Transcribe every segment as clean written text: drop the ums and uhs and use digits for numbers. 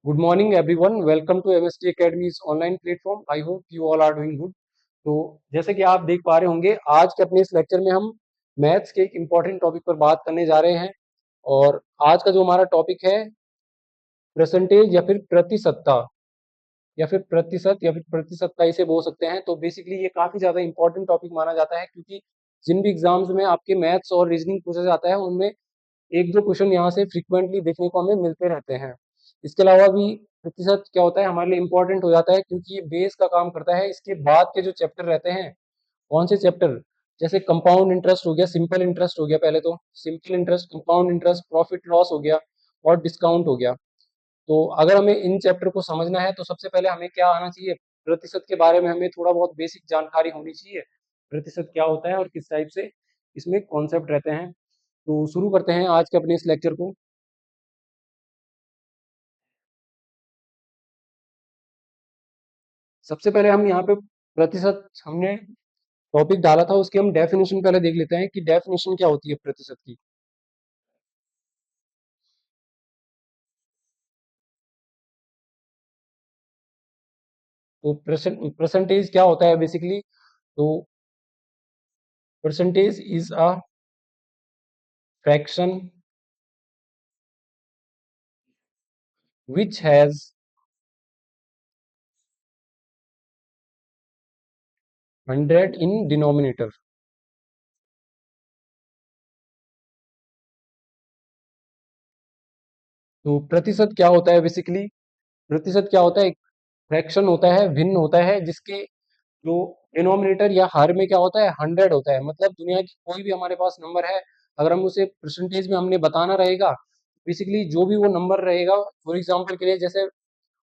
Good morning, everyone. Welcome to MST Academy's online platform. I hope you all are doing good. तो जैसे कि आप देख पा रहे होंगे, आज के अपने इस लेक्चर में हम मैथ्स के एक इम्पॉर्टेंट टॉपिक पर बात करने जा रहे हैं। और आज का जो हमारा टॉपिक है, परसेंटेज या फिर प्रतिशतता या फिर प्रतिशतता इसे बोल सकते हैं। तो बेसिकली ये काफ़ी ज़्यादा इम्पोर्टेंट टॉपिक माना जाता है, क्योंकि जिन भी एग्जाम्स में आपके मैथ्स और रीजनिंग पूछा जाता है, उनमें एक दो क्वेश्चन यहाँ से फ्रीक्वेंटली देखने को हमें मिलते रहते हैं। इसके अलावा भी प्रतिशत क्या होता है हमारे लिए इम्पोर्टेंट हो जाता है, क्योंकि ये बेस का काम करता है। इसके बाद के जो चैप्टर रहते हैं, कौन से चैप्टर, जैसे कंपाउंड इंटरेस्ट हो गया, सिंपल इंटरेस्ट हो गया, पहले तो simple interest, compound interest, profit loss हो गया और डिस्काउंट हो गया। तो अगर हमें इन चैप्टर को समझना है तो सबसे पहले हमें क्या आना चाहिए, प्रतिशत के बारे में हमें थोड़ा बहुत बेसिक जानकारी होनी चाहिए। प्रतिशत क्या होता है और किस टाइप से इसमें कॉन्सेप्ट रहते हैं। तो शुरू करते हैं आज के अपने इस लेक्चर को। सबसे पहले हम यहाँ पे प्रतिशत हमने टॉपिक डाला था, उसकी हम डेफिनेशन पहले देख लेते हैं कि डेफिनेशन क्या होती है प्रतिशत की। तो परसेंटेज क्या होता है बेसिकली। तो percentage is a fraction which has 100 in denominator. तो प्रतिशत क्या होता है बेसिकली, प्रतिशत क्या होता है, एक फ्रैक्शन होता है, भिन्न होता है, जिसके जो डिनोमिनेटर या हर में क्या होता है, 100 होता है। मतलब दुनिया की कोई भी हमारे पास नंबर है, अगर हम उसे परसेंटेज में हमने बताना रहेगा, बेसिकली जो भी वो नंबर रहेगा, फॉर एग्जांपल के लिए जैसे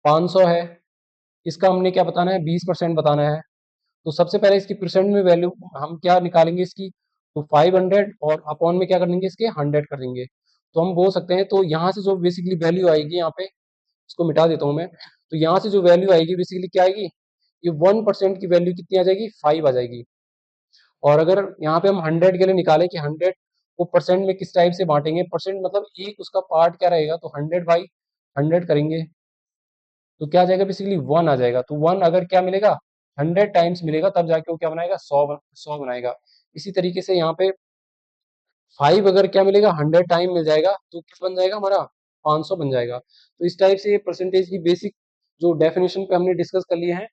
500 है, इसका हमने क्या बताना है, 20% बताना है। तो सबसे पहले इसकी परसेंट में वैल्यू हम क्या निकालेंगे इसकी, तो 500 और अपॉन में क्या कर देंगे, इसके 100 कर देंगे। तो हम बोल सकते हैं, तो यहाँ से जो बेसिकली वैल्यू आएगी, यहाँ पे इसको मिटा देता हूँ मैं। तो यहाँ से जो वैल्यू आएगी बेसिकली क्या आएगी, ये 1% की वैल्यू कितनी आ जाएगी, 5 आ जाएगी। और अगर यहाँ पे हम 100 के लिए निकालें कि 100 को परसेंट में किस टाइप से बांटेंगे, परसेंट मतलब एक उसका पार्ट क्या रहेगा, तो 100/100 करेंगे तो क्या आ जाएगा, बेसिकली 1 आ जाएगा। तो 1 अगर क्या मिलेगा, 100 टाइम्स मिलेगा, तब जाके वो क्या बनाएगा, 100 बनाएगा। इसी तरीके से यहाँ पे 5 अगर क्या मिलेगा, 100 टाइम मिल जाएगा, तो क्या बन जाएगा हमारा, 500 बन जाएगा। तो इस टाइप से परसेंटेज की बेसिक जो डेफिनेशन पे हमने डिस्कस कर लिए हैं।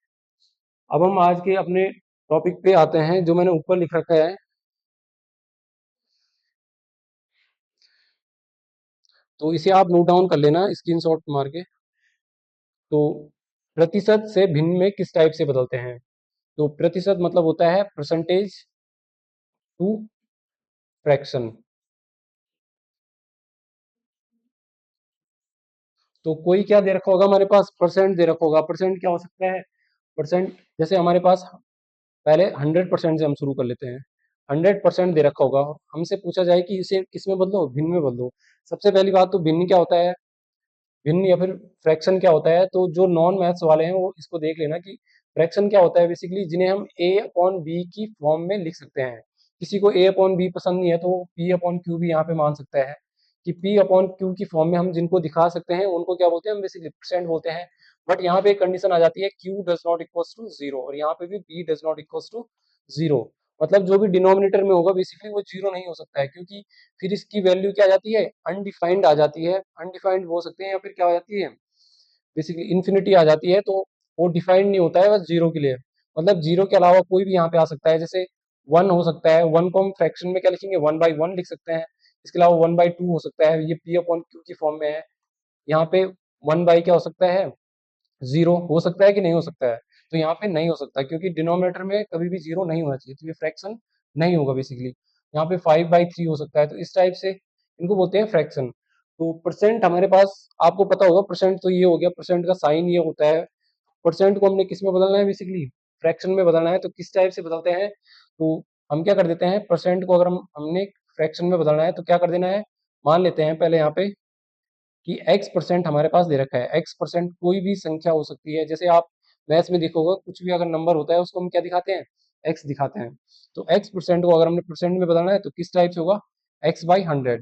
अब हम आज के अपने टॉपिक पे आते हैं, जो मैंने ऊपर लिख रखा है। तो इसे आप नोट डाउन कर लेना स्क्रीनशॉट मार के। तो प्रतिशत से भिन्न में किस टाइप से बदलते हैं। तो प्रतिशत मतलब होता है परसेंटेज टू फ्रैक्शन। तो कोई क्या दे रखा होगा हमारे पास, परसेंट दे रखा होगा। परसेंट क्या हो सकता है, परसेंट जैसे हमारे पास पहले 100% से हम शुरू कर लेते हैं। 100% दे रखा होगा, हमसे पूछा जाए कि इसे किसमें बदलो, भिन्न में बदलो। सबसे पहली बात तो भिन्न क्या होता है, भिन्न या फिर फ्रैक्शन क्या होता है। तो जो नॉन मैथ्स वाले हैं वो इसको देख लेना कि फ्रैक्शन क्या होता है बेसिकली, जिन्हें हम ए अपॉन बी की फॉर्म में लिख सकते हैं। किसी को ए अपॉन बी पसंद नहीं है तो पी अपॉन क्यू भी यहाँ पे मान सकता है, कि पी अपॉन क्यू की फॉर्म में हम जिनको दिखा सकते हैं उनको क्या बोलते हैं, हम बेसिकली परसेंट बोलते हैं। बट यहाँ पे एक कंडीशन आ जाती है, Q does not equals to zero, और यहाँ पे भी B does not equals to zero. मतलब जो भी डिनोमिनेटर में होगा बेसिकली वो जीरो नहीं हो सकता है, क्योंकि फिर इसकी वैल्यू क्या आ जाती है, अनडिफाइंड आ जाती है। अनडिफाइंड बोल सकते हैं, या फिर क्या हो जाती है, बेसिकली इन्फिनिटी आ जाती है। तो वो डिफाइंड नहीं होता है बस जीरो के लिए। मतलब जीरो के अलावा कोई भी यहाँ पे आ सकता है, जैसे 1 हो सकता है, 1 को हम फ्रैक्शन में क्या लिखेंगे, 1/1 लिख सकते हैं। इसके अलावा 1/2 हो सकता है, ये पी अपॉन क्यू की फॉर्म में है। यहाँ पे 1 बाई क्या हो सकता है, जीरो हो सकता है कि नहीं हो सकता है। तो यहाँ पे नहीं हो सकता, क्योंकि डिनोमिनेटर में कभी भी जीरो नहीं होना चाहिए, तो ये फ्रैक्शन नहीं होगा बेसिकली। यहाँ पे 5/3 हो सकता है। तो इस टाइप से इनको बोलते हैं फ्रैक्शन। तो परसेंट हमारे पास, आपको पता होगा परसेंट तो ये हो गया, परसेंट का साइन ये होता है। परसेंट को हमने किस में बदलना है, बेसिकली फ्रैक्शन में बदलना है। तो किस टाइप से बदलते हैं, तो हम क्या कर देते हैं, परसेंट को अगर हम हमने फ्रैक्शन में बदलना है तो क्या कर देना है, मान लेते हैं पहले यहाँ पे कि x परसेंट हमारे पास दे रखा है। x परसेंट कोई भी संख्या हो सकती है, जैसे आप मैथ्स में देखोगे कुछ भी अगर नंबर होता है उसको हम क्या दिखाते हैं, x दिखाते हैं। तो x परसेंट को अगर हमने परसेंट में बदलना है तो किस टाइप से होगा, x/100।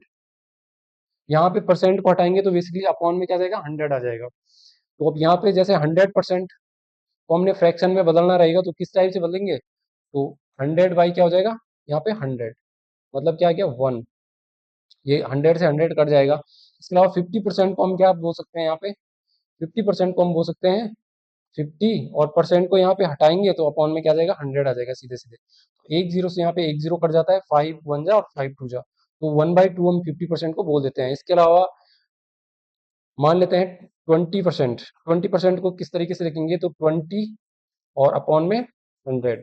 यहाँ पे परसेंट को हटाएंगे तो बेसिकली अपॉन में क्या जाएगा, 100 आ जाएगा। तो अब यहाँ पे जैसे 100% को हमने फ्रैक्शन में बदलना रहेगा तो किस टाइप से बदलेंगे, तो 100 बाई क्या हो जाएगा, यहाँ पे 100 मतलब क्या आ गया 1, ये 100 से 100 कट जाएगा। इसके अलावा 50% को हम क्या बोल सकते हैं, यहाँ पे 50% को हम बोल सकते हैं 50, और परसेंट को यहाँ पे हटाएंगे तो अपॉन में क्या आ जाएगा, 100 आ जाएगा सीधे सीधे। तो एक जीरो से यहाँ पे एक जीरो कट जाता है, 5 1 जा और 5 2 जा, तो 1/2 हम 50% को बोल देते हैं। इसके अलावा मान लेते हैं 20%, 20% को किस तरीके से लिखेंगे, तो 20 और अपॉन में 100,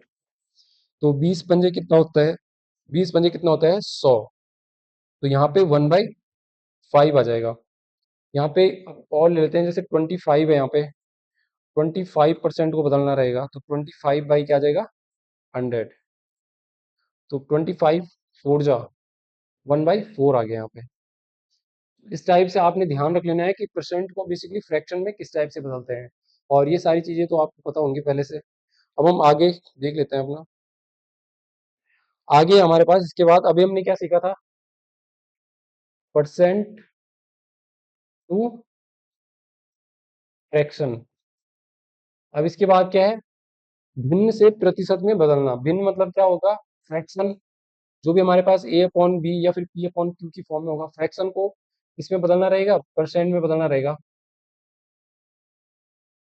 तो 20 पंजे कितना होता है, 20 पंजे कितना होता है 100, तो यहाँ पे 1/5 आ जाएगा। यहाँ पे और ले लेते हैं, जैसे 25 है, यहाँ पे 25% को बदलना रहेगा तो 25 बाई क्या आ जाएगा 100, तो 25 4 जा 1/4 आ गया यहाँ पे। इस टाइप से आपने ध्यान रख लेना है कि परसेंट को बेसिकली फ्रैक्शन में किस टाइप से बदलते हैं, और ये सारी चीजें तो आपको पता होंगी पहले से। अब हम आगे देख लेते हैं अपना, आगे हमारे पास इसके बाद अभी हमने क्या सीखा था, परसेंट टू फ्रैक्शन। अब इसके बाद क्या है, भिन्न से प्रतिशत में बदलना। भिन्न मतलब क्या होगा, फ्रैक्शन जो भी हमारे पास ए अपॉन बी या फिर पी अपॉन क्यू की फॉर्म में होगा, फ्रैक्शन को इसमें बदलना रहेगा, परसेंट में बदलना रहेगा।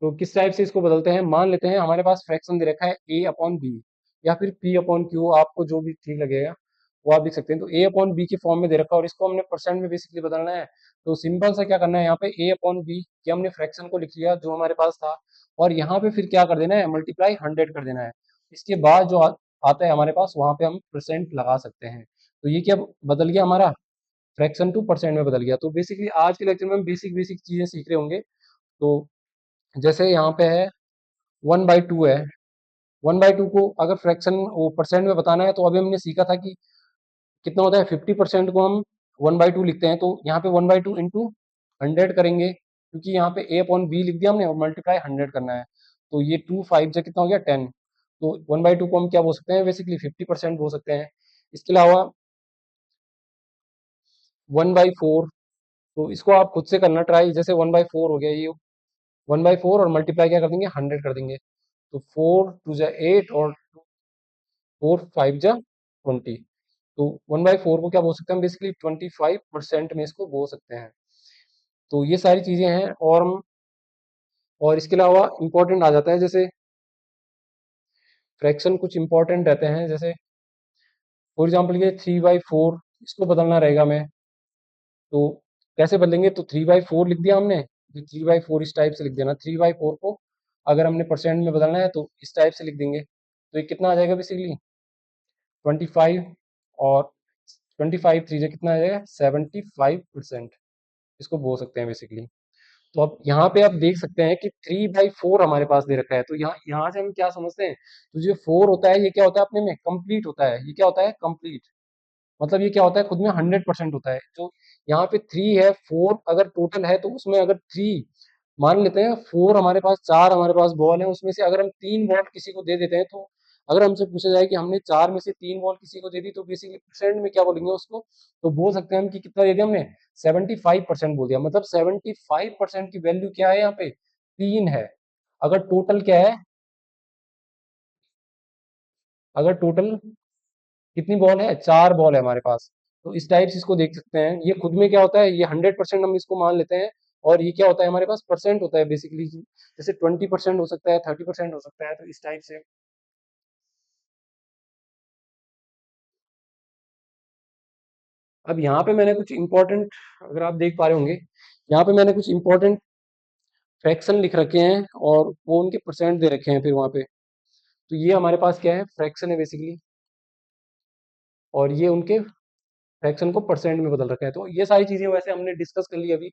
तो किस टाइप से इसको बदलते हैं, मान लेते हैं हमारे पास फ्रैक्शन दे रखा है ए अपॉन बी या फिर पी अपॉन क्यू, आपको जो भी ठीक लगेगा वो आप लिख सकते हैं। तो ए अपॉन बी की फॉर्म में दे रखा है और इसको हमने परसेंट में बेसिकली बदलना है। तो सिंपल सा क्या करना है, यहाँ पे ए अपॉन बी की हमने फ्रैक्शन को लिख लिया जो हमारे पास था, और यहाँ पे फिर क्या कर देना है, मल्टीप्लाई 100 कर देना है। इसके बाद जो आता है हमारे पास, वहां पे हम परसेंट लगा सकते हैं। तो ये क्या बदल गया हमारा, फ्रैक्शन टू परसेंट में बदल गया। तो बेसिकली आज के लेक्चर में हम बेसिक बेसिक चीजें सीख रहे होंगे। तो जैसे यहाँ पे है 1/2 है, 1/2 को अगर फ्रैक्शन वो परसेंट में बताना है, तो अभी हमने सीखा था कि कितना होता है, 50% को हम 1/2 लिखते हैं, तो यहाँ पे 1/2 इंटू 100 करेंगे, क्योंकि यहाँ पे ए अपॉन बी लिख दिया हमने और मल्टीप्लाई 100 करना है। तो ये 2 5 से कितना हो गया 10, तो 1/2 को हम क्या बोल सकते हैं, बेसिकली 50% बोल सकते हैं। इसके अलावा 1/4, तो इसको आप खुद से करना ट्राई, जैसे 1/4 हो गया ये, 1/4 और मल्टीप्लाई क्या कर देंगे 100 कर देंगे, तो 4 2 जा 8 और 4 5 जा 20, तो 1/4 को क्या बोल सकते हैं, बेसिकली 25% में इसको बोल सकते हैं। तो ये सारी चीजें हैं, और इसके अलावा इंपॉर्टेंट आ जाता है, जैसे फ्रैक्शन कुछ इंपॉर्टेंट रहते हैं, जैसे फॉर एग्जाम्पल ये 3/4, इसको बदलना रहेगा हमें, तो कैसे बदलेंगे, तो 3/4 लिख दिया हमने, 3/4 इस टाइप से लिख देना, 3/4 को अगर हमने परसेंट में बदलना है तो इस टाइप से लिख देंगे, तो ये कितना आ जाएगा बेसिकली 25, और 25 3 से कितना आ जाएगा 75%, इसको बोल सकते हैं बेसिकली। तो अब यहाँ पे आप देख सकते हैं कि 3/4 हमारे पास दे रखा है, तो यहाँ यहाँ से हम क्या समझते हैं, तो जो 4 होता है ये क्या होता है अपने में, कंप्लीट होता है, ये क्या होता है कंप्लीट, मतलब ये क्या होता है खुद में 100% होता है। जो यहाँ पे 3 है, 4 अगर टोटल है तो उसमें अगर 3 मान लेते हैं, 4 हमारे पास, 4 हमारे पास बॉल है, उसमें से अगर हम 3 बॉल किसी को दे देते हैं, तो अगर हमसे पूछा जाए कि हमने 4 में से 3 बॉल किसी को दे दी, तो बेसिकली परसेंट में क्या बोलेंगे उसको, तो बोल सकते हैं हम कि कितना दे दिया हमने, 75% बोल दिया, मतलब 75% की वैल्यू क्या है यहाँ पे, 3 है। अगर टोटल क्या है, अगर टोटल कितनी बॉल है, 4 बॉल है हमारे पास, तो इस टाइप से इसको देख सकते हैं। ये खुद में क्या होता है, ये 100% हम इसको मान लेते हैं, और ये क्या होता है हमारे पास परसेंट होता है बेसिकली, जैसे 20% हो सकता है, 30% हो सकता है, तो इस टाइप से। अब यहाँ पे मैंने कुछ इंपॉर्टेंट, अगर आप देख पा रहे होंगे, यहाँ पे मैंने कुछ इंपॉर्टेंट फ्रैक्शन लिख रखे हैं और वो उनके परसेंट दे रखे हैं फिर वहाँ पे। तो ये हमारे पास क्या है, फ्रैक्शन है बेसिकली, और ये उनके फ्रैक्शन को परसेंट में बदल रखा है। तो ये सारी चीजें वैसे हमने डिस्कस कर ली अभी,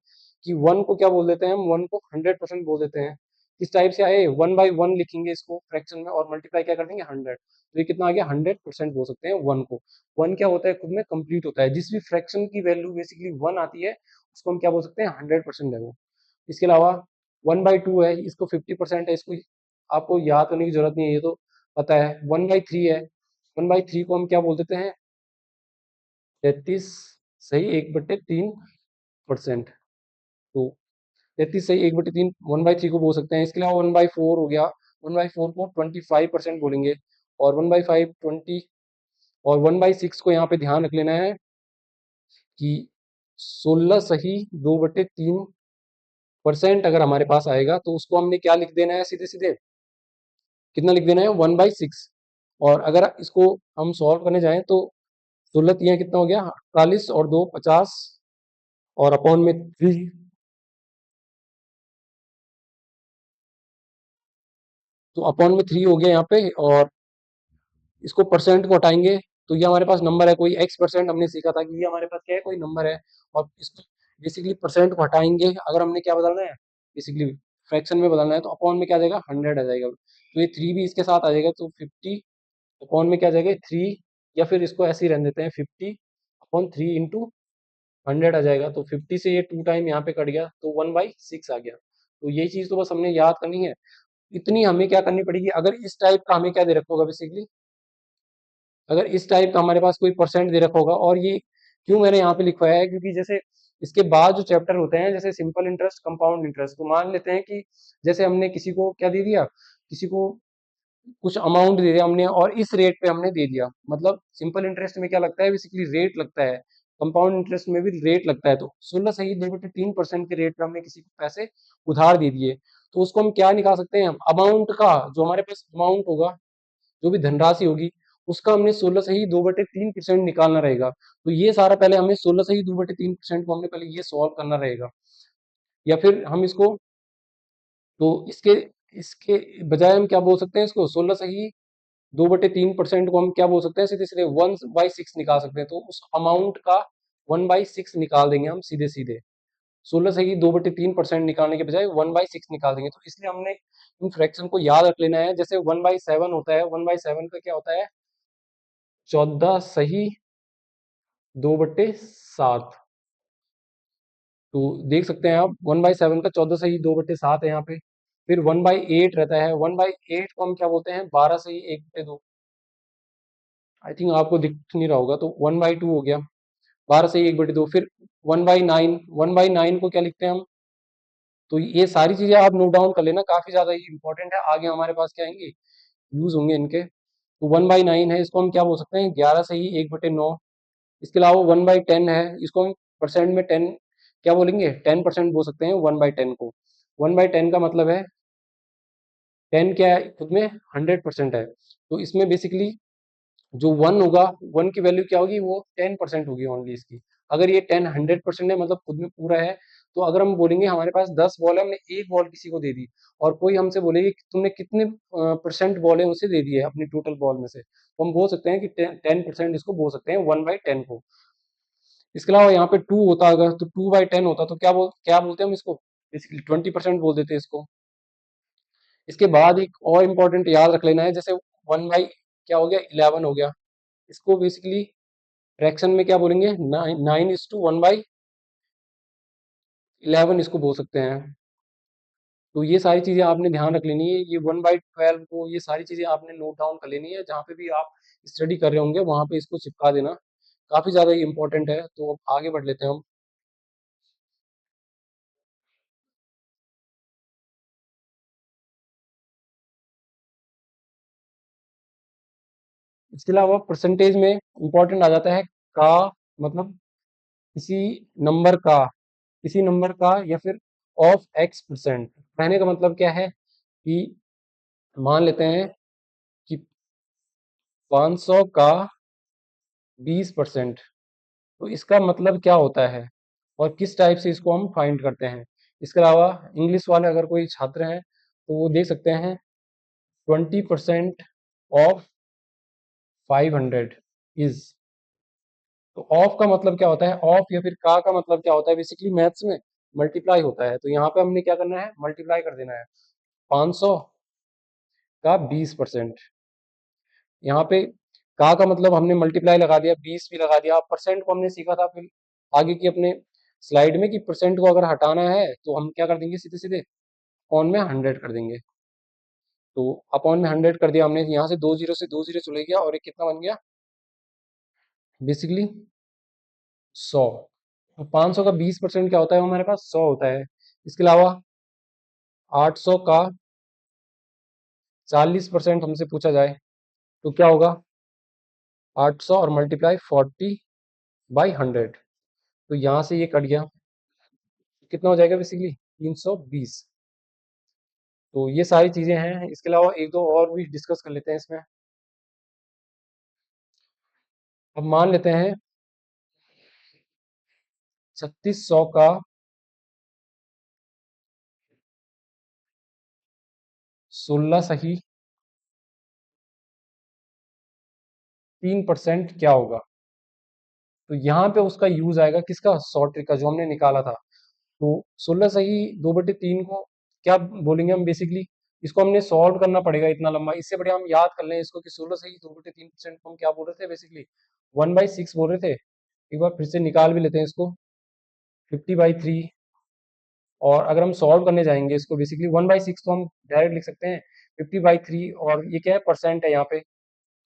कि 1 को क्या बोल देते हैं हम, 1 को 100% बोल देते हैं। इस टाइप से आए, 1/1 लिखेंगे इसको फ्रैक्शन में और मल्टीप्लाई क्या कर देंगे 100, तो ये कितना आ गया 100% बोल सकते हैं 1 को। 1 क्या होता है खुद में कंप्लीट होता है, जिस भी फ्रैक्शन की वैल्यू बेसिकली 1 आती है उसको हम क्या बोल सकते हैं 100% है वो। इसके अलावा 1/2 है, इसको 50% है, इसको आपको याद करने की जरूरत नहीं है, ये तो पता है। 1/3 है, 1/3 को हम क्या बोल देते हैं 33, सही 1/3, परसेंट। तो 33 से 1/3 1/3 को बोल सकते हैं। इसके अलावा 1/4 हो गया, 1/4 को 25% बोलेंगे, और 1/5 20, और 1/6 को यहाँ पे ध्यान रख लेना है कि 16 सही 2/3% अगर हमारे पास आएगा तो उसको हमने क्या लिख देना है, सीधे सीधे कितना लिख देना है, 1/6। और अगर इसको हम सॉल्व करने जाएं तो 16 तिया कितना हो गया, 48, और 2 50, और अपॉन में 3, तो अपॉन में 3 हो गया यहाँ पे। और इसको परसेंट को हटाएंगे तो ये हमारे पास नंबर है, कोई x परसेंट, हमने सीखा था कि ये हमारे पास क्या है, कोई नंबर है। और इसको बेसिकली परसेंट को हटाएंगे, अगर हमने क्या बदलना है, बेसिकली फ्रैक्शन में बदलना है, तो अपॉन में क्या आ जाएगा, 100 आ जाएगा। तो ये 3 भी इसके साथ आ जाएगा, तो 50 अपॉन में क्या आ जाएगा, 3, या फिर इसको ऐसे ही रहने देते हैं, 50/3 इंटू 100 आ जाएगा। तो 50 से ये 2 टाइम यहाँ पे कट गया, तो 1/6 आ गया। तो यही चीज तो बस हमने याद करनी है। इतनी हमें क्या करनी पड़ेगी, अगर इस टाइप का हमें क्या दे रखा होगा, बेसिकली अगर इस टाइप का हमारे पास कोई परसेंट दे रखा होगा, और ये क्यों मैंने यहाँ पे लिखवाया है, क्योंकि जैसे इसके बाद जो चैप्टर होते हैं, जैसे सिंपल इंटरेस्ट, कंपाउंड इंटरेस्ट, तो मान लेते हैं कि जैसे हमने किसी को क्या दे दिया, किसी को कुछ अमाउंट दे दिया हमने, और इस रेट पे हमने दे दिया। मतलब सिंपल इंटरेस्ट में क्या लगता है, बेसिकली रेट लगता है, कंपाउंड इंटरेस्ट में भी रेट लगता है। तो 16 सही 2/3% के रेट पे हमने किसी को पैसे उधार दे दिए, तो उसको हम क्या निकाल सकते हैं, अमाउंट का, जो हमारे पास अमाउंट होगा, जो भी धनराशि होगी, उसका हमने 16 सही 2/3% निकालना रहेगा। तो ये सारा पहले हमें 16 सही 2/3% को हमने पहले ये सॉल्व करना रहेगा। या फिर हम इसको, तो इसके इसके बजाय हम क्या बोल सकते हैं, इसको 16 सही 2/3% को हम क्या बोल सकते हैं, सीधे सीधे 1/6 निकाल सकते हैं। तो उस अमाउंट का 1/6 निकाल देंगे हम सीधे सीधे, 16 सही 2/3% निकालने के बजाय 1/6 निकाल देंगे। तो इसलिए हमने इन फ्रैक्शन को याद रख लेना है। जैसे 1/7 होता है, 1/7 का क्या होता है, 14 सही 2/7। तो देख सकते हैं आप, 1/7 का 14 सही 2/7 है यहाँ पे। फिर 1/8 रहता है, 1/8 को हम क्या बोलते हैं, 12 सही 1/2। आई थिंक आपको दिख नहीं रहा होगा, तो 1/2 हो गया, 12 सही 1/2। फिर 1/9, 1/9 को क्या लिखते हैं हम, तो ये सारी चीजें आप नोट डाउन कर लेना, काफी ज्यादा ये इंपॉर्टेंट है, आगे हमारे पास क्या आएंगे, यूज होंगे इनके। तो 1/9 है, इसको हम क्या बोल सकते हैं, 11 सही 1/9। इसके अलावा 1/10 है, इसको हम परसेंट में 10 क्या बोलेंगे, 10% बोल सकते हैं 1/10 को। 1/10 का मतलब है, 10 क्या है खुद में, 100% है। तो इसमें बेसिकली जो 1 होगा, 1 की वैल्यू क्या होगी, वो 10% होगी ओनली इसकी। अगर ये 10 100% है, मतलब खुद में पूरा है। तो अगर हम बोलेंगे हमारे पास 10 बॉल है, हमने एक बॉल किसी को दे दी, और कोई हमसे बोलेगी कि तुमने कितने परसेंट बॉल है उसे दे दी है अपनी टोटल बॉल में से, तो हम बोल सकते हैं कि 10%, इसको बोल सकते हैं 1/10 को। इसके अलावा यहाँ पे 2 होता, अगर तो 2/10 होता, तो क्या बोलते हैं हम इसको, बेसिकली 20% बोल देते हैं इसको। इसके बाद एक और इम्पोर्टेंट याद रख लेना है, जैसे 1 बाई क्या हो गया, 11 हो गया, इसको बेसिकली फ्रैक्शन में क्या बोलेंगे, 9:1/11 इसको बोल सकते हैं। तो ये सारी चीजें आपने ध्यान रख लेनी है, ये 1/12 को, ये सारी चीजें आपने नोट डाउन कर लेनी है, जहाँ पे भी आप स्टडी कर रहे होंगे वहां पे इसको चिपका देना, काफी ज्यादा ये इंपॉर्टेंट है। तो अब आगे बढ़ लेते हैं हम। इसके अलावा परसेंटेज में इंपॉर्टेंट आ जाता है का, मतलब किसी नंबर का, किसी नंबर का, या फिर ऑफ x%। कहने का मतलब क्या है कि मान लेते हैं कि 500 का 20%, तो इसका मतलब क्या होता है, और किस टाइप से इसको हम फाइंड करते हैं। इसके अलावा इंग्लिश वाले अगर कोई छात्र हैं तो वो देख सकते हैं 20% ऑफ 500 इज। तो ऑफ का मतलब क्या होता है, ऑफ या फिर का मतलब क्या होता है, बेसिकली मैथ्स में मल्टीप्लाई होता है। तो यहाँ पे हमने क्या करना है, मल्टीप्लाई कर देना है, 500 का 20%। यहाँ पे का मतलब हमने मल्टीप्लाई लगा दिया, 20 भी लगा दिया। परसेंट को हमने सीखा था फिर आगे की अपने स्लाइड में, कि परसेंट को अगर हटाना है तो हम क्या कर देंगे, सीधे सीधे अपॉन में 100 कर देंगे। तो अपॉन में 100 कर दिया हमने, यहाँ से 2 जीरो से 2 जीरो चले गया, और एक कितना बन गया, बेसिकली 100। तो 500 का 20% क्या होता है हमारे पास 100 होता है। इसके अलावा 800 का 40% हमसे पूछा जाए तो क्या होगा, 800 और मल्टीप्लाई 40/100। तो यहाँ से ये कट गया, कितना हो जाएगा बेसिकली 320। तो ये सारी चीजें हैं। इसके अलावा एक दो और भी डिस्कस कर लेते हैं इसमें। अब मान लेते हैं 3600 का 16 सही 3% क्या होगा। तो यहाँ पे उसका यूज आएगा किसका, सॉर्ट ट्रिक का, जो हमने निकाला था। तो 16 सही 2/3 को क्या बोलेंगे हम बेसिकली, इसको हमने सॉल्व करना पड़ेगा इतना लंबा। इससे बढ़िया हम याद कर लें इसको कि 16 सही 2/3% को हम क्या बोल रहे थे बेसिकली, 1/6 बोल रहे थे। एक बार फिर से निकाल भी लेते हैं इसको, 50/3। और अगर हम सॉल्व करने जाएंगे इसको बेसिकली 1/6 तो हम डायरेक्ट लिख सकते हैं 50/3, और ये क्या है, परसेंट है यहाँ पे,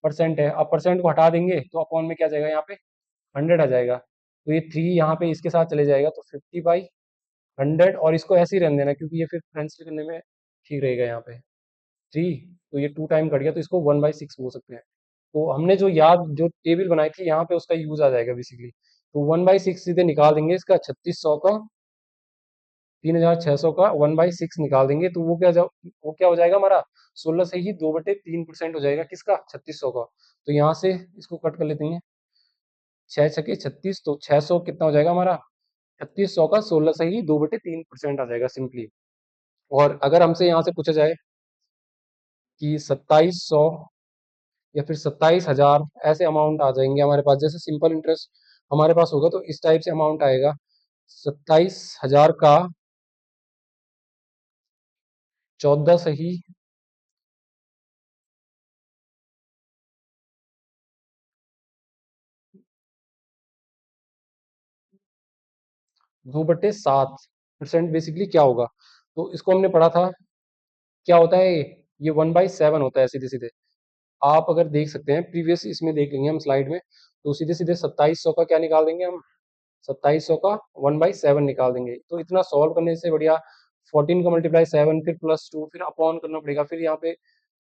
परसेंट है। अब परसेंट को हटा देंगे तो अपॉन में क्या आ जाएगा, यहाँ पे 100 आ जाएगा। तो ये 3 यहाँ पे इसके साथ चले जाएगा, तो 50/100, और इसको ऐसे ही रहने देना क्योंकि ये फिर कैंसिल करने में ठीक रहेगा। यहाँ पे 3, तो ये 2 टाइम कट गया, तो इसको 1/6 बोल सकते हैं। तो हमने जो याद जो टेबल बनाई थी यहाँ पे उसका यूज आ जाएगा बेसिकली। तो 1/6 सीधे निकाल देंगे इसका, 3600 का 3600 का 1/6 निकाल देंगे, तो वो क्या हो जाएगा हमारा, 16 से ही 2/3% हो जाएगा किसका, 3600 का। तो यहाँ से इसको कट कर लेते हैं, 6×6 = 36, तो 600 कितना हो जाएगा हमारा, 3600 का 16 से ही 2/3% आ जाएगा सिंपली। और अगर हमसे यहाँ से पूछा जाए कि 2700 या फिर 27,000 ऐसे अमाउंट आ जाएंगे हमारे पास, जैसे सिंपल इंटरेस्ट हमारे पास होगा तो इस टाइप से अमाउंट आएगा, 27,000 का 14 से ही 2/7% बेसिकली क्या होगा। तो इसको हमने पढ़ा था, क्या होता है ये 1/7 होता है सीधे सीधे। आप अगर देख सकते हैं प्रीवियस इसमें देख लेंगे हम स्लाइड में, तो सीधे सीधे 2700 का क्या निकाल देंगे हम, 2700 का 1/7 निकाल देंगे। तो इतना सॉल्व करने से बढ़िया 14 का मल्टीप्लाई 7 फिर +2 फिर अपॉन करना पड़ेगा, फिर यहाँ पे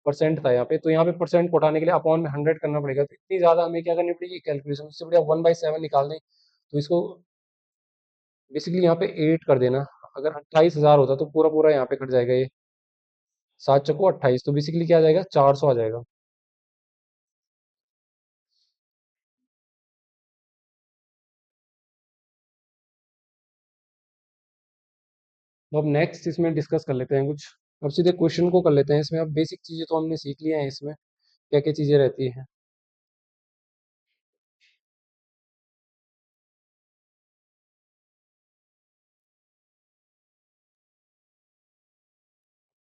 परसेंट था यहाँ पे, तो यहाँ पे परसेंट को उठाने के लिए अपॉन में 100 करना पड़ेगा। तो इतनी ज्यादा हमें क्या करनी पड़ेगी कैलकुलेशन, उससे बढ़िया 1/7 निकाल दें। तो इसको बेसिकली यहाँ पे 8 कर देना। अगर 28,000 होता तो पूरा पूरा यहाँ पे कट जाएगा, ये 7×4 = 28, तो बेसिकली क्या आ जाएगा 400 आ जाएगा। तो अब नेक्स्ट इसमें डिस्कस कर लेते हैं कुछ। अब सीधे क्वेश्चन को कर लेते हैं इसमें। अब बेसिक चीजें तो हमने सीख लिया है इसमें, क्या क्या चीजें रहती हैं।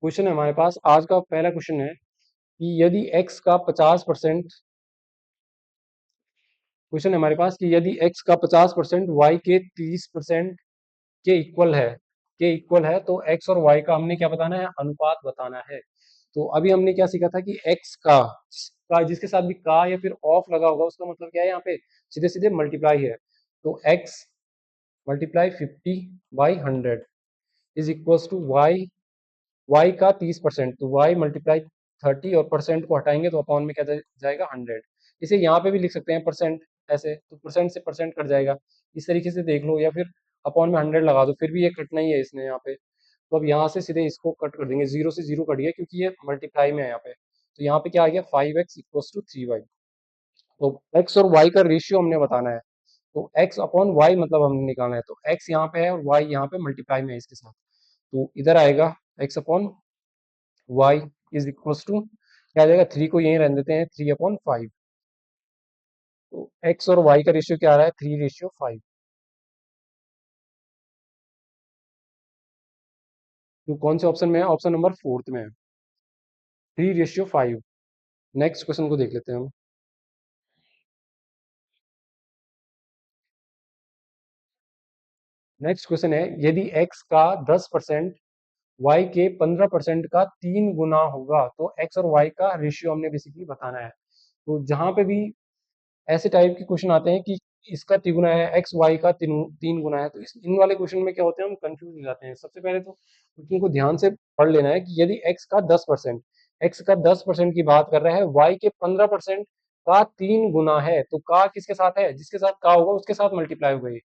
क्वेश्चन है हमारे पास, आज का पहला क्वेश्चन है कि यदि x का 50%, क्वेश्चन है हमारे पास कि यदि x का 50% y के 30% के इक्वल है तो x और y का हमने क्या बताना है, अनुपात बताना है। तो अभी हमने क्या सीखा था कि x का जिसके साथ भी का या फिर ऑफ लगा होगा उसका मतलब क्या है, यहाँ पे सीधे सीधे मल्टीप्लाई है। तो x multiply 50/100 is equal to y का 30%, तो y मल्टीप्लाई 30 और परसेंट को हटाएंगे तो अपॉन में क्या जाएगा 100। इसे यहाँ पे भी लिख सकते हैं परसेंट ऐसे, तो परसेंट से परसेंट कट जाएगा, इस तरीके से देख लो, या फिर अपॉन में 100 लगा दो, फिर भी ये कटना ही है इसने यहाँ पे। तो अब यहाँ से सीधे इसको कट कर देंगे, 0 से 0 कट गया क्योंकि ये मल्टीप्लाई में है यहाँ पे। तो यहाँ पे क्या आ गया 5x = 3y। तो x और y का रेशियो हमने बताना है, तो x अपॉन y मतलब हमने निकालना है। तो x यहाँ पे है और y यहाँ पे मल्टीप्लाई में है इसके साथ, तो इधर आएगा x upon y is equal to क्या आ जाएगा, 3 को यहीं रहने देते हैं, 3/5। तो x और y का रेशियो क्या आ रहा है, 3:5। तो कौन से ऑप्शन में है, ऑप्शन नंबर 4 में है, 3:5। नेक्स्ट क्वेश्चन को देख लेते हैं हम। नेक्स्ट क्वेश्चन है, यदि x का 10% y के 15% का 3 गुना होगा तो x और y का रेशियो हमने बेसिकली बताना है। तो जहां पे भी ऐसे टाइप के क्वेश्चन आते हैं कि इसका तिगुना है, एक्स वाई का तीन गुना है। तो इन वाले क्वेश्चन में क्या होते हैं, हम कंफ्यूज हो जाते हैं। सबसे पहले तो क्वेश्चन को ध्यान से पढ़ लेना है कि यदि एक्स का 10% की बात कर रहा है, वाई के 15% का 3 गुना है, तो का किसके साथ है, जिसके साथ का होगा उसके साथ मल्टीप्लाई होगा। ये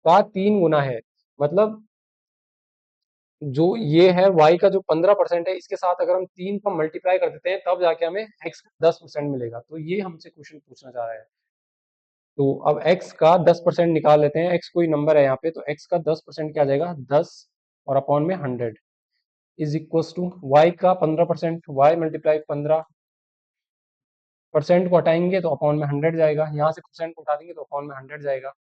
का 3 गुना है, मतलब जो ये है y का जो 15% है, इसके साथ अगर हम 3 का मल्टीप्लाई कर देते हैं तब जाके हमें x का 10% मिलेगा। तो ये हमसे क्वेश्चन पूछना चाह रहा है। तो अब x का 10% निकाल लेते हैं। x कोई नंबर है यहाँ पे, तो x का 10% क्या आ जाएगा, 10 और अपॉन में 100 इज इक्वल टू y का 15%, y मल्टीप्लाई 15, परसेंट को हटाएंगे तो अपॉन में 100 जाएगा, यहाँ से परसेंट को हटा देंगे तो अपॉन में 100 जाएगा।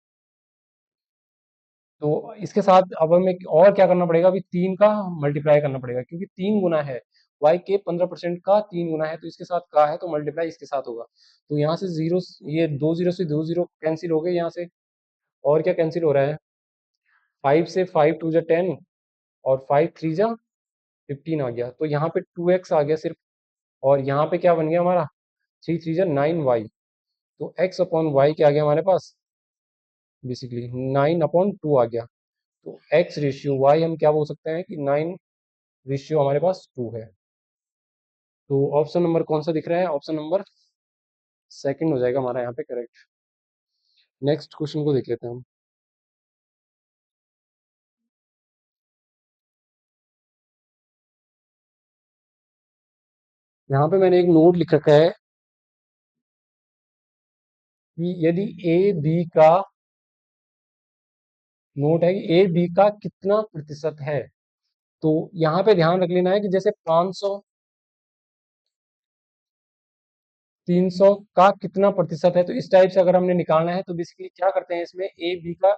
तो इसके साथ अब हमें और क्या करना पड़ेगा, अभी 3 का मल्टीप्लाई करना पड़ेगा, क्योंकि 3 गुना है, y के 15% का 3 गुना है, तो इसके साथ का है तो मल्टीप्लाई इसके साथ होगा। तो यहाँ से जीरो, ये 2 जीरो से 2 जीरो कैंसिल हो गए यहाँ से। और क्या कैंसिल हो रहा है, 5 से 5 टू जा 10 और 5 थ्री जा 15 आ गया। तो यहाँ पे 2x आ गया सिर्फ, और यहाँ पे क्या बन गया हमारा, 3 थ्री जा 9y। तो x अपॉन वाई क्या आ गया हमारे पास, बेसिकली 9/2 आ गया। तो x रेशियो y हम क्या बोल सकते हैं कि 9 रेशियो हमारे पास 2 है। तो ऑप्शन नंबर कौन सा दिख रहा है, ऑप्शन नंबर सेकंड हो जाएगा हमारा यहाँ पे करेक्ट। नेक्स्ट क्वेश्चन को देख लेते हैं हम। यहाँ पे मैंने एक नोट लिख रखा है कि यदि ए बी का, नोट है कि ए बी का कितना प्रतिशत है। तो यहाँ पे ध्यान रख लेना है कि जैसे 500 300 का कितना प्रतिशत है, तो इस टाइप से अगर हमने निकालना है तो बेसिकली क्या करते हैं, इसमें ए बी का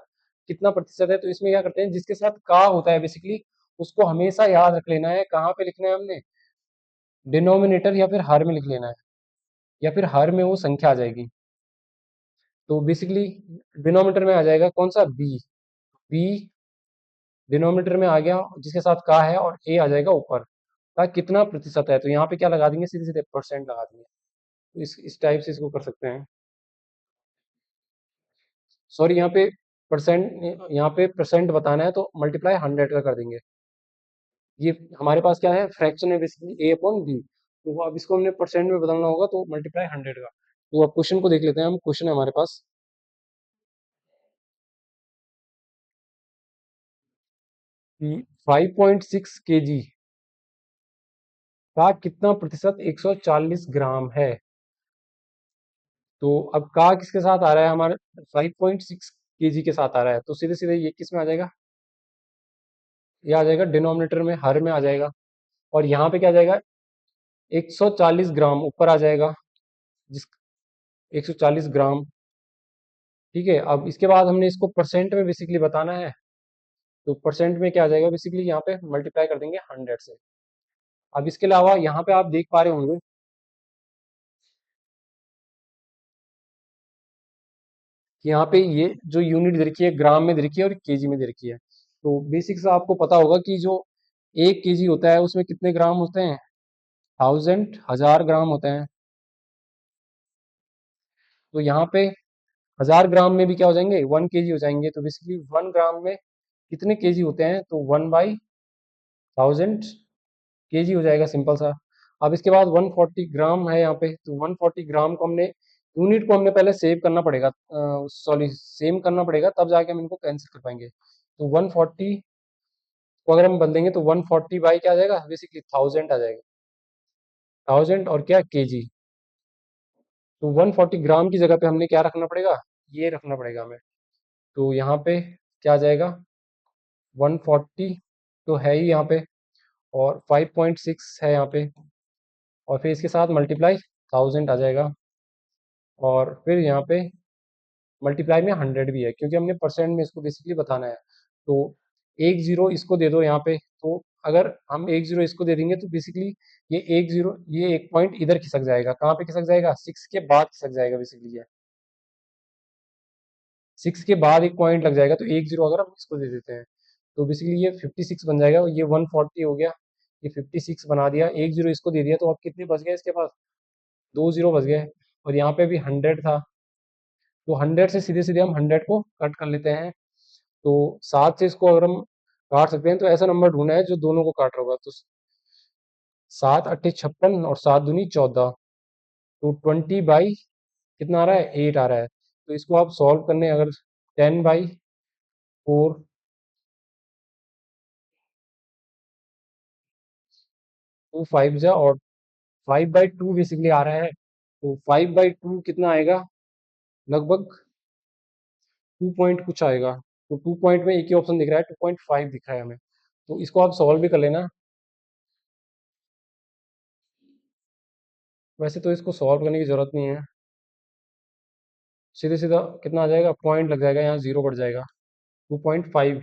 कितना प्रतिशत है, तो इसमें क्या करते हैं, जिसके साथ का होता है बेसिकली उसको हमेशा याद रख लेना है। कहाँ पे लिखना है हमने, डिनोमिनेटर या फिर हर में लिख लेना है, या फिर हर में वो संख्या आ जाएगी। तो बेसिकली डिनोमिनेटर में आ जाएगा कौन सा, बी। बी डिनोमिनेटर में आ गया जिसके साथ का है, और ए आ जाएगा ऊपर, का कितना प्रतिशत है। तो यहाँ पे क्या लगा देंगे, सीधे सीधे परसेंट लगा देंगे। तो इस टाइप से इसको कर सकते हैं। सॉरी, यहाँ पे परसेंट, यहाँ पे परसेंट बताना है तो मल्टीप्लाई 100 का कर देंगे। ये हमारे पास क्या है, फ्रैक्शन है बेसिकली ए अपॉन बी। तो अब इसको हमने परसेंट में बदलना होगा तो मल्टीप्लाई 100 का। तो अब क्वेश्चन को देख लेते हैं हम। क्वेश्चन है हमारे पास 5.6 kg का कितना प्रतिशत 140 ग्राम है। तो अब का किसके साथ आ रहा है, हमारे 5.6 kg के साथ आ रहा है, तो सीधे सीधे ये किस में आ जाएगा, ये आ जाएगा डिनोमिनेटर में, हर में आ जाएगा। और यहाँ पे क्या आ जाएगा, 140 ग्राम ऊपर आ जाएगा, जिस 140 ग्राम। ठीक है, अब इसके बाद हमने इसको परसेंट में बेसिकली बताना है। तो परसेंट में क्या आ जाएगा, बेसिकली यहाँ पे मल्टीप्लाई कर देंगे 100 से। अब इसके अलावा यहाँ पे आप देख पा रहे होंगे कि यहाँ पे ये जो यूनिट दे रखी है ग्राम में दे रखी है और केजी में दे रखी है। तो बेसिक से आपको पता होगा कि जो 1 kg होता है उसमें कितने ग्राम होते हैं, 1000 होते हैं। तो यहाँ पे 1000 ग्राम में भी क्या हो जाएंगे, 1 kg हो जाएंगे। तो बेसिकली 1 ग्राम में कितने केजी होते हैं, तो 1/1000 kg हो जाएगा, सिंपल सा। अब इसके बाद 140 ग्राम है यहाँ पे, तो 140 ग्राम को हमने, यूनिट को हमने पहले सेव करना पड़ेगा, सॉरी सेम करना पड़ेगा, तब जाके हम इनको कैंसिल कर पाएंगे। तो 140 को अगर हम बदलेंगे तो 140 बाई क्या आ जाएगा, बेसिकली 1000 आ जाएगा, 1000 और क्या केजी। तो 140 ग्राम की जगह पे हमने क्या रखना पड़ेगा, ये रखना पड़ेगा हमें। तो यहाँ पे क्या आ जाएगा, 140 तो है ही यहाँ पे, और 5.6 है यहाँ पे, और फिर इसके साथ मल्टीप्लाई 1000 आ जाएगा, और फिर यहाँ पे मल्टीप्लाई में 100 भी है, क्योंकि हमने परसेंट में इसको बेसिकली बताना है। तो एक जीरो इसको दे दो यहाँ पे, तो अगर हम एक जीरो इसको दे देंगे तो बेसिकली ये एक जीरो, ये एक पॉइंट इधर खिसक जाएगा। कहाँ पे खिसक जाएगा, 6 के बाद खिसक जाएगा बेसिकली। ये 6 के बाद एक पॉइंट लग जाएगा, तो एक जीरो अगर हम इसको दे देते हैं तो बेसिकली ये 56 बन जाएगा। ये 140 हो गया, ये 56 बना दिया, एक जीरो इसको दे दिया, तो अब कितने बच गए इसके पास, 2 जीरो बच गए। और यहाँ पे भी 100 था, तो 100 से सीधे सीधे हम 100 को कट कर लेते हैं। तो 7 से इसको अगर हम काट सकते हैं तो ऐसा नंबर ढूंढना है जो दोनों को काट रहा होगा। तो 7 8 56 और 7 दूनी 14। तो 20 बाई कितना आ रहा है, 8 आ रहा है। तो इसको आप सॉल्व करने अगर 10/4, 2 5 और 5/2 बेसिकली आ रहा है। तो 5/2 कितना आएगा, लगभग 2 पॉइंट कुछ आएगा। तो 2 पॉइंट में एक ही ऑप्शन दिख रहा है, 2.5 दिख रहा है हमें। तो इसको आप सॉल्व भी कर लेना। वैसे तो इसको सॉल्व करने की जरूरत नहीं है, सीधे सीधा कितना आ जाएगा, पॉइंट लग जाएगा, यहाँ जीरो बढ़ जाएगा, 2.5।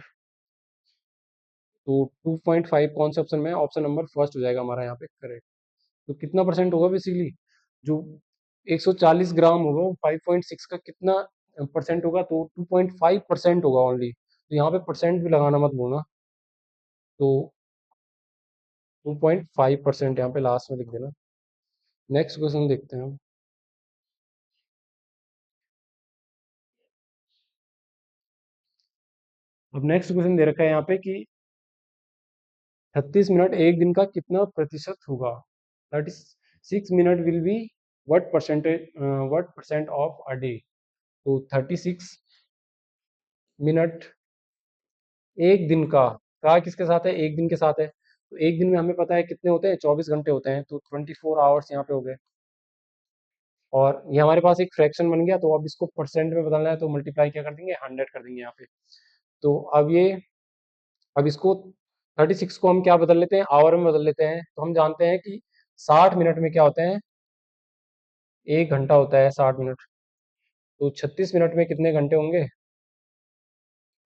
तो 2.5 कौन से ऑप्शन में है, ऑप्शन नंबर फर्स्ट हो जाएगा हमारा यहाँ पे करेक्ट। तो कितना परसेंट होगा बेसिकली, जो 140 ग्राम होगा वो 5.6 का कितना परसेंट होगा, तो 2.5% होगा ओनली। तो यहाँ पे परसेंट भी लगाना मत भूलना। तो 2.5% यहाँ पे लास्ट में लिख देना। नेक्स्ट क्वेश्चन देखते हैं हम। अब नेक्स्ट क्वेश्चन दे रखा है यहाँ पे कि 36 मिनट एक दिन का कितना प्रतिशत होगा। 36 minute will be what percent of a day. तो 36 मिनट एक दिन का किसके साथ है, एक दिन के साथ है। तो एक दिन में हमें पता है कितने होते हैं, 24 घंटे होते हैं। तो 24 आवर्स यहाँ पे हो गए। और ये हमारे पास एक फ्रैक्शन बन गया। तो अब इसको परसेंट में बदलना है तो मल्टीप्लाई क्या कर देंगे, 100 कर देंगे यहाँ पे। तो अब इसको 36 को हम क्या बदल लेते हैं, आवर में बदल लेते हैं। तो हम जानते हैं कि 60 मिनट में क्या होते हैं, 1 घंटा होता है 60 मिनट। तो 36 मिनट में कितने घंटे होंगे,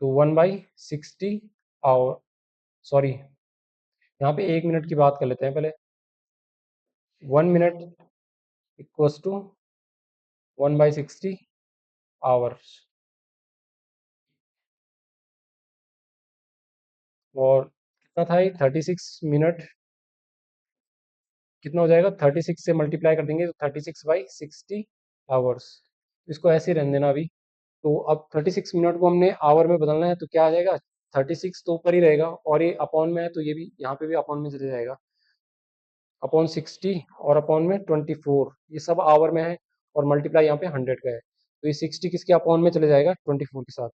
तो 1/60 आवर, सॉरी यहाँ पे 1 मिनट की बात कर लेते हैं पहले। 1 मिनट इक्वल्स टू 1/60 आवर्स। और कितना था ये, 36 मिनट कितना हो जाएगा, 36 से मल्टीप्लाई कर देंगे तो 36/60 आवर्स। इसको ऐसे ही रहने देना अभी। तो अब 36 मिनट को हमने आवर में बदलना है तो क्या आ जाएगा, 36 तो ऊपर ही रहेगा और ये अपॉन में है तो ये भी यहाँ पे भी अपॉन में चले जाएगा। अपॉन 60 और अपॉन में 24, ये सब आवर में है। और मल्टीप्लाई यहाँ पे 100 का है। तो ये 60 किसके अपॉन में चले जाएगा, 24 के साथ,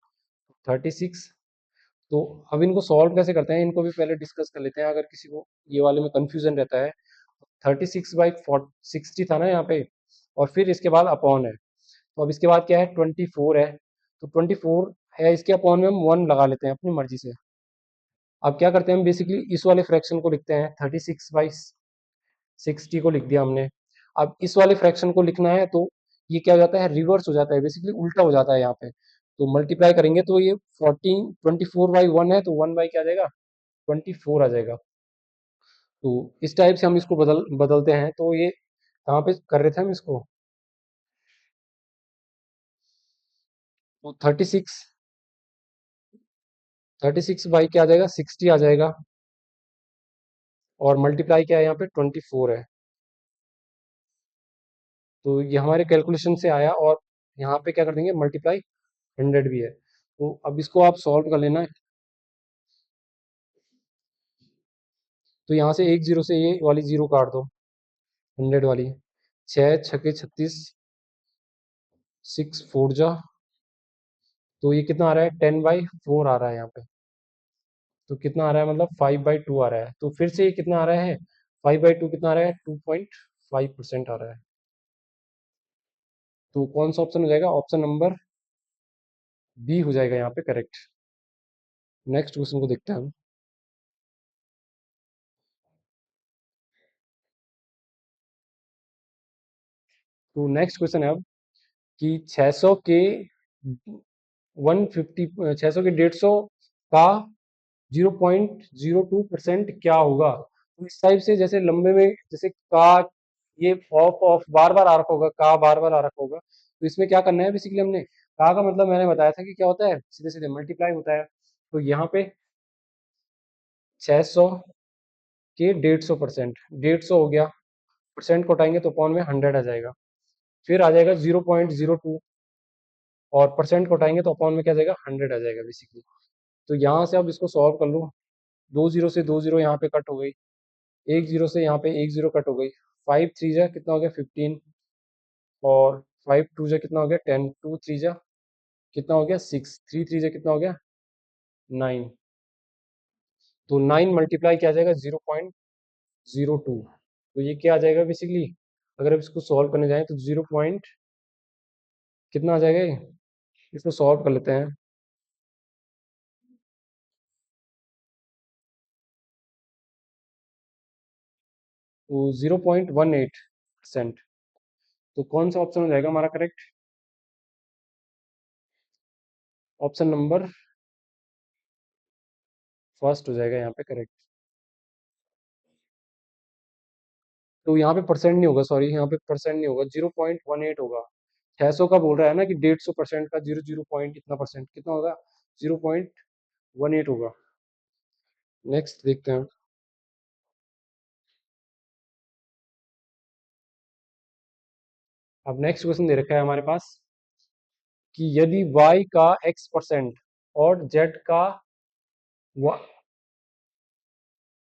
36। तो अब इनको सॉल्व कैसे करते हैं, इनको भी पहले डिस्कस कर लेते हैं अगर किसी को ये वाले में कंफ्यूजन रहता है। 36/60 था ना यहाँ पे, और फिर इसके बाद अपॉन है। तो अब इसके बाद क्या है, 24 है। तो 24 है, इसके अपॉन में हम 1 लगा लेते हैं अपनी मर्जी से। अब क्या करते हैं हम, बेसिकली इस वाले फ्रैक्शन को लिखते हैं, 36/60 को लिख दिया हमने। अब इस वाले फ्रैक्शन को लिखना है तो ये क्या हो जाता है, रिवर्स हो जाता है, बेसिकली उल्टा हो जाता है यहाँ पे। तो मल्टीप्लाई करेंगे तो ये 24/1 है, तो 1 बाई क्या आ जाएगा, 24 आ जाएगा। तो इस टाइप से हम इसको बदलते हैं। तो ये कहाँ पे कर रहे थे हम इसको, तो 36 बाई क्या आ जाएगा, 60 आ जाएगा। और मल्टीप्लाई क्या है यहाँ पे, 24 है। तो ये हमारे कैलकुलेशन से आया। और यहाँ पे क्या कर देंगे, मल्टीप्लाई 100 भी है। तो अब इसको आप सॉल्व कर लेना। तो यहाँ से एक जीरो से ये वाली जीरो काट दो, 100 वाली। 6 6 36, 6 4 जा, तो ये कितना आ रहा है, 10/4 आ रहा है यहाँ पे। तो कितना आ रहा है, मतलब 5/2 आ रहा है। तो फिर से ये कितना आ रहा है, 5/2 कितना आ रहा है, 2.5% आ रहा है। तो कौन सा ऑप्शन हो जाएगा, ऑप्शन नंबर बी हो जाएगा यहाँ पे करेक्ट। नेक्स्ट क्वेश्चन को देखते हैं हम। तो नेक्स्ट क्वेश्चन है अब कि 600 के 150, 600 के 150 का 0.02% क्या होगा। तो इस टाइप से जैसे लंबे में, जैसे का, ये ऑफ ऑफ बार बार आ रखा होगा, का बार बार आ रखा होगा। तो इसमें क्या करना है, बेसिकली हमने का मतलब मैंने बताया था कि क्या होता है, सीधे सीधे मल्टीप्लाई होता है। तो यहाँ पे 600 के 150%, 150 हो गया, परसेंट को उठाएंगे तो पॉन में 100 आ जाएगा। फिर आ जाएगा 0.02, और परसेंट को हटाएंगे तो अपॉन में क्या आ जाएगा, 100 आ जाएगा बेसिकली। तो यहाँ से अब इसको सॉल्व कर लो। 2 जीरो से 2 जीरो यहाँ पे कट हो गई, 1 जीरो से यहाँ पे 1 जीरो कट हो गई, 5 थ्री जा कितना हो गया 15, और 5 टू जा कितना हो गया 10, 2 थ्री जा कितना हो गया 6, 3 थ्री जा कितना हो गया 9। तो 9 मल्टीप्लाई क्या आ जाएगा 0.02। तो ये क्या आ जाएगा बेसिकली, अगर अब इसको सॉल्व करने जाएं तो 0 पॉइंट कितना आ जाएगा ये? इसको सॉल्व कर लेते हैं। तो 0.18%। तो कौन सा ऑप्शन हो जाएगा हमारा करेक्ट? ऑप्शन नंबर फर्स्ट हो जाएगा यहाँ पे करेक्ट। तो यहाँ पे परसेंट नहीं होगा, सॉरी यहाँ पे परसेंट नहीं होगा, 0.18 होगा। 600 का बोल रहा है ना कि 150% का 0 पॉइंट इतना परसेंट कितना होगा, 0.18 होगा। नेक्स्ट देखते हैं। अब नेक्स्ट क्वेश्चन दे रखा है हमारे पास कि यदि y का x% और z का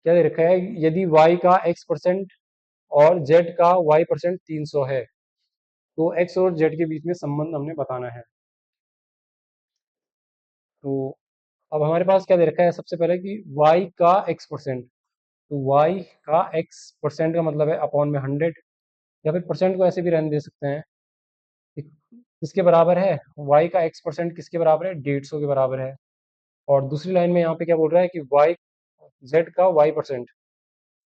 क्या दे रखा है, यदि y का x% और z का y% 300 है तो x और z के बीच में संबंध हमने बताना है। तो अब हमारे पास क्या दे रखा है, सबसे पहले कि y का x%। तो y का x% का मतलब है अपॉन में 100, या फिर परसेंट को ऐसे भी रहने दे सकते हैं। किसके बराबर है, y का x% किसके बराबर है, 150 के बराबर है। और दूसरी लाइन में यहाँ पे क्या बोल रहा है कि y z का y%।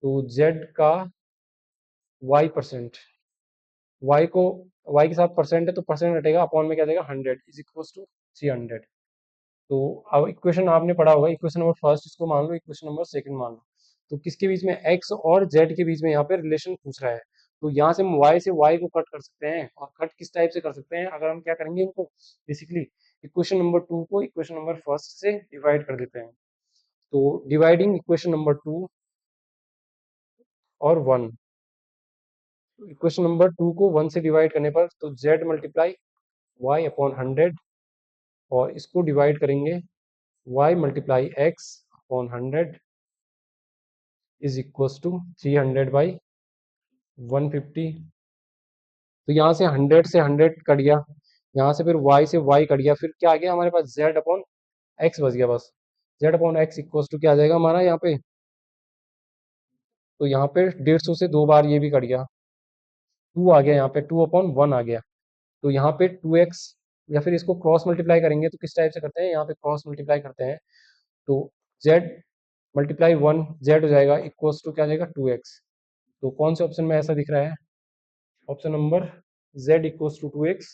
तो z का y%, y को y के साथ परसेंट है तो परसेंट हटेगा, अपॉन में क्या देगा 100 इज इक्वल टू 300। तो अब इक्वेशन आपने पढ़ा होगा, इक्वेशन नंबर फर्स्ट इसको मान लो, इक्वेशन नंबर सेकंड मान लो। तो किसके बीच में, x और z के बीच में यहाँ पे रिलेशन पूछ रहा है। तो यहाँ से हम y से y को कट कर सकते हैं, और कट किस टाइप से कर सकते हैं, अगर हम क्या करेंगे इनको बेसिकली इक्वेशन नंबर 2 को इक्वेशन नंबर फर्स्ट से डिवाइड कर देते हैं। तो डिवाइडिंग इक्वेशन नंबर 2 और 1, इक्वेशन नंबर 2 को 1 से डिवाइड करने पर तो z मल्टीप्लाई y अपॉन 100, और इसको डिवाइड करेंगे y multiply x upon 100 is equal to 300 by 150। तो यहाँ से 100 से 100 कट गया, यहाँ से फिर y से y कट गया, फिर क्या आ गया हमारे पास z अपॉन x बच गया बस। z upon x equal to क्या आ जाएगा हमारा यहाँ पे, तो यहाँ पे 150 से 2 बार ये भी कट गया, 2 आ गया, यहाँ पे 2 अपॉन 1 आ गया। तो यहाँ पे 2x, या फिर इसको क्रॉस मल्टीप्लाई करेंगे तो किस टाइप से करते हैं, यहाँ पे क्रॉस मल्टीप्लाई करते हैं। तो z मल्टीप्लाई 1 z हो जाएगा इक्वल्स टू क्या आ जाएगा 2x। तो कौन से ऑप्शन में ऐसा दिख रहा है, option number z equals to 2x,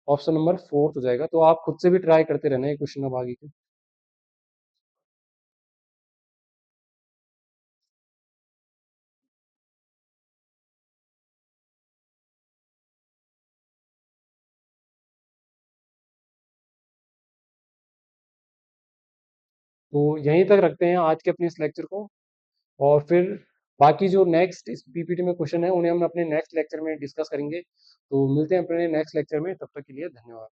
option number fourth हो जाएगा। तो आप खुद से भी ट्राई करते रहना है क्वेश्चन अब आगे के। तो यहीं तक रखते हैं आज के अपने इस लेक्चर को, और फिर बाकी जो नेक्स्ट इस पीपीटी में क्वेश्चन है उन्हें हम अपने नेक्स्ट लेक्चर में डिस्कस करेंगे। तो मिलते हैं अपने नेक्स्ट लेक्चर में, तब तक के लिए धन्यवाद।